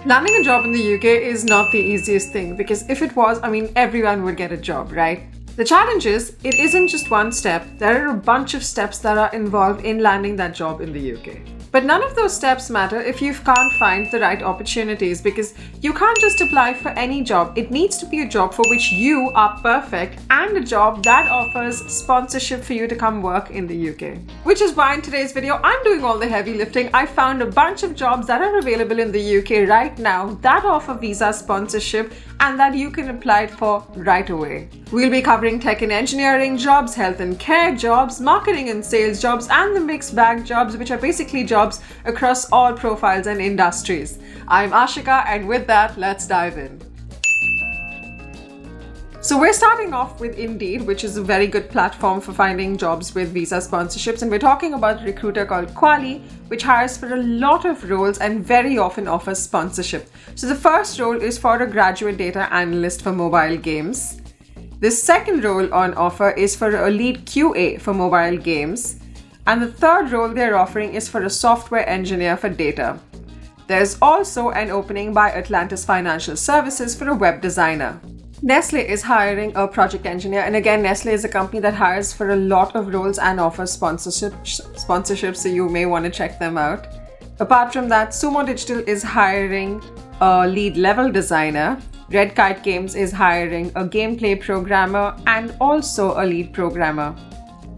Landing a job in the UK is not the easiest thing because if it was, everyone would get a job, right? The challenge is, it isn't just one step, there are a bunch of steps that are involved in landing that job in the UK. But none of those steps matter if you can't find the right opportunities because you can't just apply for any job. It needs to be a job for which you are perfect and a job that offers sponsorship for you to come work in the UK. Which is why in today's video, I'm doing all the heavy lifting. I found a bunch of jobs that are available in the UK right now that offer visa sponsorship and that you can apply for right away. We'll be covering tech and engineering jobs, health and care jobs, marketing and sales jobs, and the mixed bag jobs, which are basically jobs across all profiles and industries. I'm Ashika, and with that, let's dive in. So we're starting off with Indeed, which is a very good platform for finding jobs with visa sponsorships. And we're talking about a recruiter called Quali, which hires for a lot of roles and very often offers sponsorship. So the first role is for a graduate data analyst for mobile games. The second role on offer is for a lead QA for mobile games. And the third role they're offering is for a software engineer for data. There's also an opening by Atlantis Financial Services for a web designer. Nestle is hiring a project engineer, and again, Nestle is a company that hires for a lot of roles and offers sponsorship, so you may want to check them out. Apart from that, Sumo Digital is hiring a lead level designer. Red Kite Games is hiring a gameplay programmer and also a lead programmer.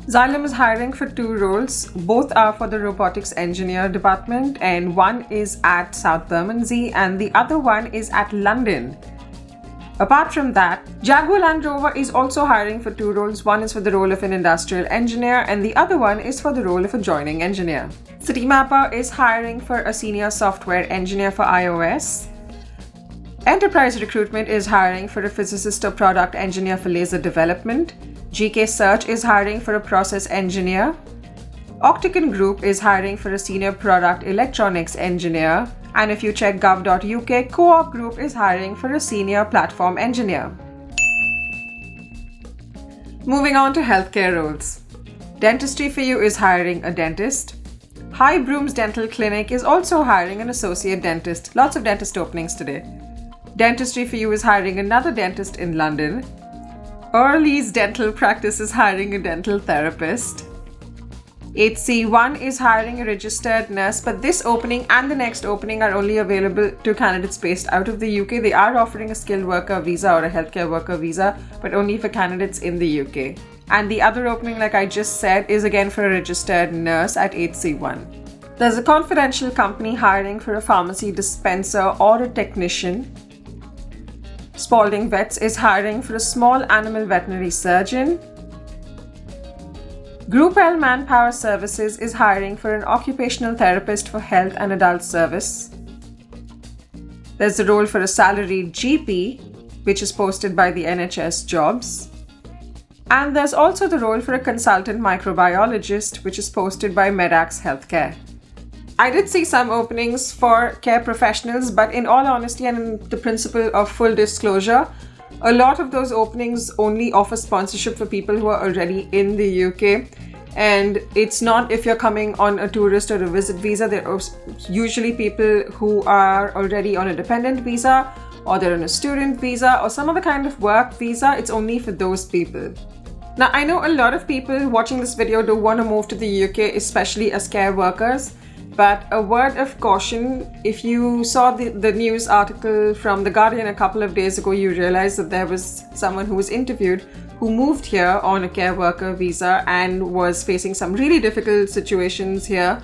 Xylem is hiring for 2 roles. Both are for the robotics engineer department, and one is at South Bermondsey and the other one is at London. Apart from that, Jaguar Land Rover is also hiring for 2 roles. One is for the role of an industrial engineer and the other one is for the role of a joining engineer. Citymapper is hiring for a senior software engineer for iOS. Enterprise Recruitment is hiring for a physicist or product engineer for laser development. GK Search is hiring for a process engineer. Octagon Group is hiring for a senior product electronics engineer. And if you check gov.uk, Co-op Group is hiring for a senior platform engineer. Moving on to healthcare roles. Dentistry for You is hiring a dentist. High Brooms Dental Clinic is also hiring an associate dentist. Lots of dentist openings today. Dentistry for You is hiring another dentist in London. Early's Dental Practice is hiring a dental therapist. HC1 is hiring a registered nurse, but this opening and the next opening are only available to candidates based out of the UK. They are offering a skilled worker visa or a healthcare worker visa, but only for candidates in the UK. And the other opening, like I just said, is again for a registered nurse at HC1. There's a confidential company hiring for a pharmacy dispenser or a technician. Spalding Vets is hiring for a small animal veterinary surgeon. Group L Manpower Services is hiring for an occupational therapist for health and adult service. There's a role for a salaried GP, which is posted by the NHS Jobs. And there's also the role for a consultant microbiologist, which is posted by Medax Healthcare. I did see some openings for care professionals, but in all honesty and in the principle of full disclosure, a lot of those openings only offer sponsorship for people who are already in the UK. And it's not if you're coming on a tourist or a visit visa. There are usually people who are already on a dependent visa, or they're on a student visa, or some other kind of work visa. It's only for those people. Now, I know a lot of people watching this video don't want to move to the UK, especially as care workers. But a word of caution, if you saw the news article from The Guardian a couple of days ago, you realized that there was someone who was interviewed who moved here on a care worker visa and was facing some really difficult situations here.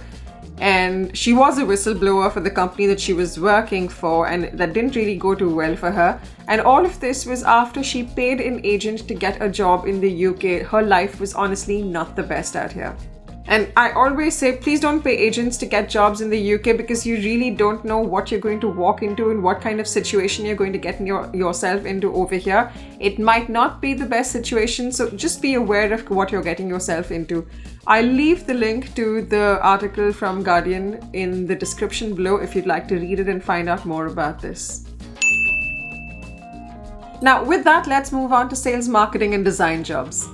And she was a whistleblower for the company that she was working for, and that didn't really go too well for her. And all of this was after she paid an agent to get a job in the UK. Her life was honestly not the best out here. And I always say, please don't pay agents to get jobs in the UK because you really don't know what you're going to walk into and what kind of situation you're going to get yourself into over here. It might not be the best situation, so just be aware of what you're getting yourself into. I'll leave the link to the article from Guardian in the description below if you'd like to read it and find out more about this. Now, with that, let's move on to sales, marketing, and design jobs.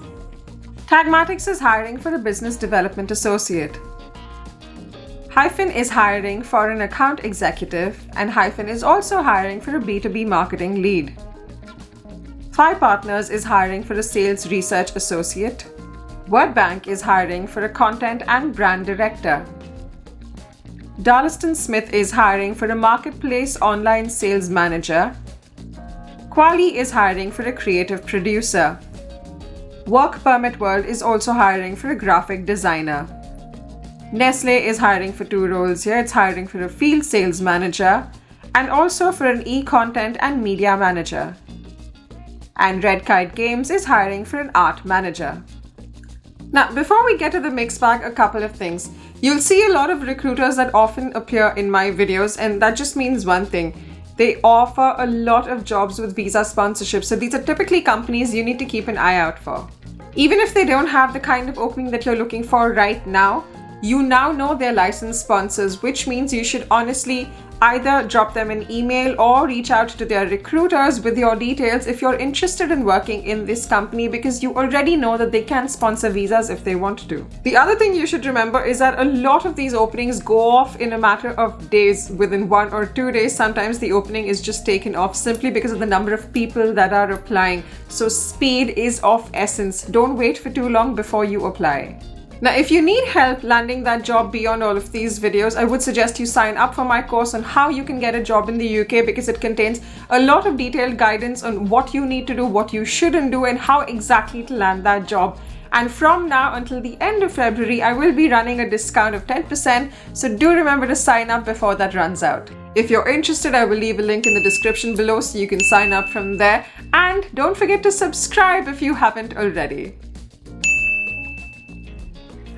Tagmatics is hiring for a business development associate. Hyphen is hiring for an account executive, and Hyphen is also hiring for a B2B marketing lead. Phi Partners is hiring for a sales research associate. WordBank is hiring for a content and brand director. Darlaston Smith is hiring for a marketplace online sales manager. Quali is hiring for a creative producer. Work Permit World is also hiring for a graphic designer. Nestle is hiring for 2 roles here. It's hiring for a field sales manager and also for an e-content and media manager. And Red Kite Games is hiring for an art manager. Now, before we get to the mixed bag, a couple of things. You'll see a lot of recruiters that often appear in my videos, and that just means one thing. They offer a lot of jobs with visa sponsorship, so these are typically companies you need to keep an eye out for. Even if they don't have the kind of opening that you're looking for right now, you now know they're licensed sponsors, which means you should honestly either drop them an email or reach out to their recruiters with your details if you're interested in working in this company, because you already know that they can sponsor visas if they want to. The other thing you should remember is that a lot of these openings go off in a matter of days, within 1 or 2 days. Sometimes the opening is just taken off simply because of the number of people that are applying. So speed is of essence. Don't wait for too long before you apply. Now, if you need help landing that job beyond all of these videos, I would suggest you sign up for my course on how you can get a job in the UK, because it contains a lot of detailed guidance on what you need to do, what you shouldn't do, and how exactly to land that job. And from now until the end of February, I will be running a discount of 10%, so do remember to sign up before that runs out. If you're interested, I will leave a link in the description below so you can sign up from there. And don't forget to subscribe if you haven't already.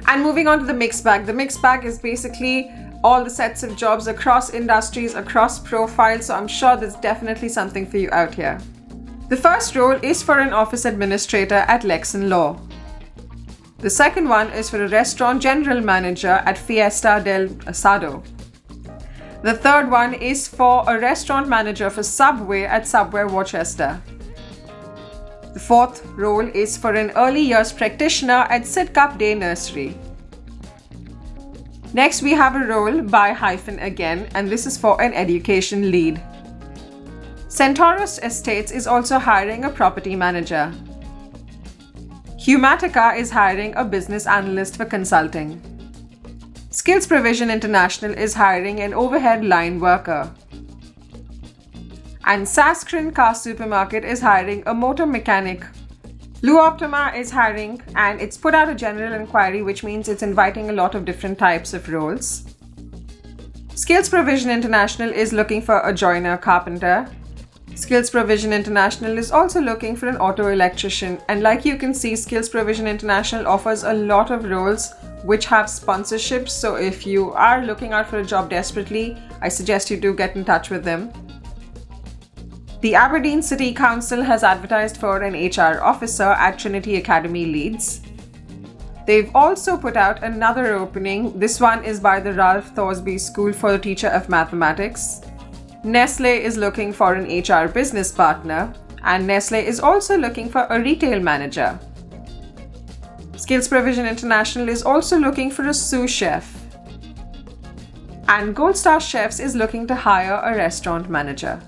And moving on to the mixed bag. The mixed bag is basically all the sets of jobs across industries, across profiles, so I'm sure there's definitely something for you out here. The first role is for an office administrator at Lexan Law. The second one is for a restaurant general manager at Fiesta del Asado. The third one is for a restaurant manager for Subway at Subway Worcester. The fourth role is for an early years practitioner at Sidcup Day Nursery. Next, we have a role by Hyphen again, and this is for an education lead. Centaurus Estates is also hiring a property manager. Humatica is hiring a business analyst for consulting. Skills Provision International is hiring an overhead line worker. And Saskrin Car Supermarket is hiring a motor mechanic. Luoptima is hiring, and it's put out a general inquiry, which means it's inviting a lot of different types of roles. Skills Provision International is looking for a joiner carpenter. Skills Provision International is also looking for an auto electrician, and like you can see, Skills Provision International offers a lot of roles which have sponsorships, so if you are looking out for a job desperately, I suggest you do get in touch with them. The Aberdeen City Council has advertised for an HR officer at Trinity Academy Leeds. They've also put out another opening. This one is by the Ralph Thorsby School for the Teacher of Mathematics. Nestle is looking for an HR business partner, and Nestle is also looking for a retail manager. Skills Provision International is also looking for a sous chef. And Gold Star Chefs is looking to hire a restaurant manager.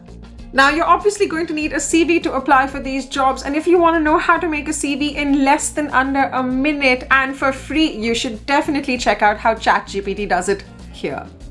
Now, you're obviously going to need a CV to apply for these jobs, and if you want to know how to make a CV in less than under a minute and for free, you should definitely check out how ChatGPT does it here.